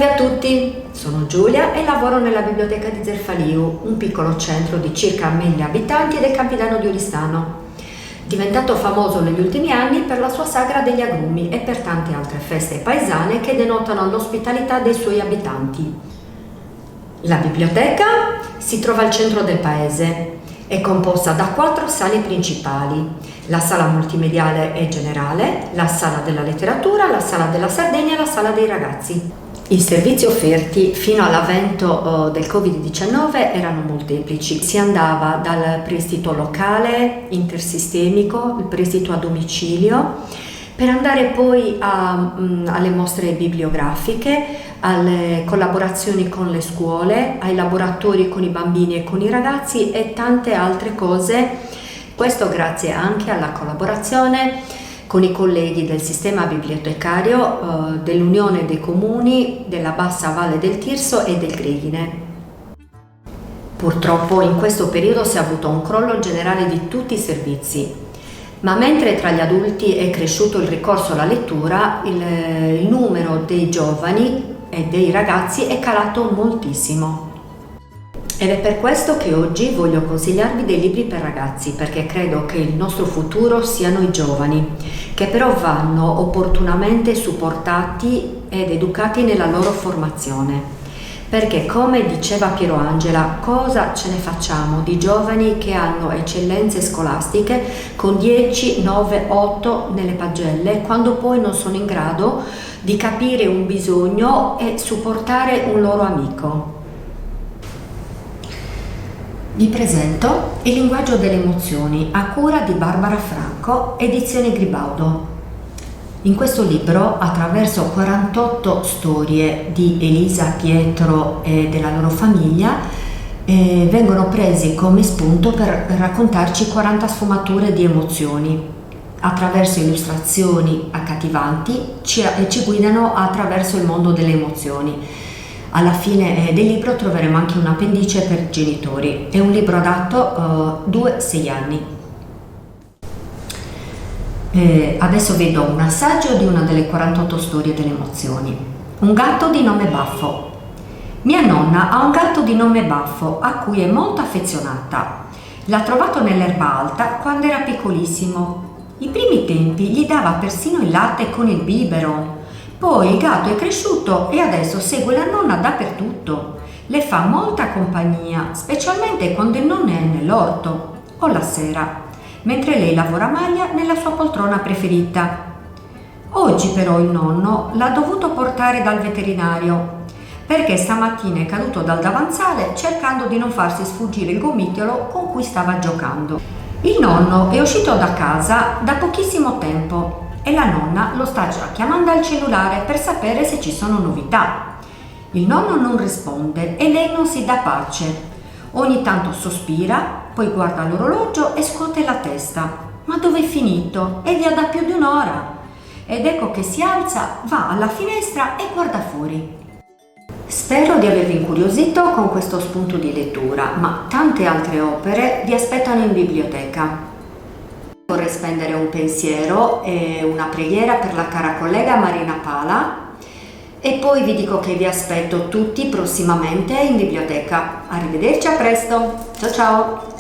Salve a tutti, sono Giulia e lavoro nella biblioteca di Zerfaliu, un piccolo centro di circa 1000 abitanti del Campidano di Oristano, diventato famoso negli ultimi anni per la sua sagra degli agrumi e per tante altre feste paesane che denotano l'ospitalità dei suoi abitanti. La biblioteca si trova al centro del paese, è composta da 4 sale principali: la sala multimediale e generale, la sala della letteratura, la sala della Sardegna e la sala dei ragazzi. I servizi offerti fino all'avvento del Covid-19 erano molteplici. Si andava dal prestito locale, intersistemico, il prestito a domicilio, per andare poi alle mostre bibliografiche, alle collaborazioni con le scuole, ai laboratori con i bambini e con i ragazzi e tante altre cose. Questo grazie anche alla collaborazione con i colleghi del sistema bibliotecario dell'Unione dei Comuni della Bassa Valle del Tirso e del Greghine. Purtroppo in questo periodo si è avuto un crollo generale di tutti i servizi, ma mentre tra gli adulti è cresciuto il ricorso alla lettura, il numero dei giovani e dei ragazzi è calato moltissimo. Ed è per questo che oggi voglio consigliarvi dei libri per ragazzi, perché credo che il nostro futuro siano i giovani, che però vanno opportunamente supportati ed educati nella loro formazione. Perché, come diceva Piero Angela, cosa ce ne facciamo di giovani che hanno eccellenze scolastiche con 10, 9, 8 nelle pagelle, quando poi non sono in grado di capire un bisogno e supportare un loro amico? Vi presento Il linguaggio delle emozioni, a cura di Barbara Franco, edizioni Gribaudo. In questo libro, attraverso 48 storie di Elisa, Pietro e della loro famiglia, vengono presi come spunto per raccontarci 40 sfumature di emozioni. Attraverso illustrazioni accattivanti ci guidano attraverso il mondo delle emozioni. Alla fine del libro troveremo anche un appendice per genitori. È un libro adatto 2-6 anni. Adesso vedo un assaggio di una delle 48 storie delle emozioni. Un gatto di nome Baffo. Mia nonna ha un gatto di nome Baffo a cui è molto affezionata. L'ha trovato nell'erba alta quando era piccolissimo. I primi tempi gli dava persino il latte con il biberone. Poi il gatto è cresciuto e adesso segue la nonna dappertutto. Le fa molta compagnia, specialmente quando il nonno è nell'orto o la sera, mentre lei lavora a maglia nella sua poltrona preferita. Oggi però il nonno l'ha dovuto portare dal veterinario perché stamattina è caduto dal davanzale cercando di non farsi sfuggire il gomitolo con cui stava giocando. Il nonno è uscito da casa da pochissimo tempo e la nonna lo sta già chiamando al cellulare per sapere se ci sono novità. Il nonno non risponde e lei non si dà pace. Ogni tanto sospira, poi guarda l'orologio e scuote la testa. Ma dove è finito? È via da più di un'ora. Ed ecco che si alza, va alla finestra e guarda fuori. Spero di avervi incuriosito con questo spunto di lettura, ma tante altre opere vi aspettano in biblioteca. Vorrei spendere un pensiero e una preghiera per la cara collega Marina Pala e poi vi dico che vi aspetto tutti prossimamente in biblioteca. Arrivederci, a presto, ciao ciao!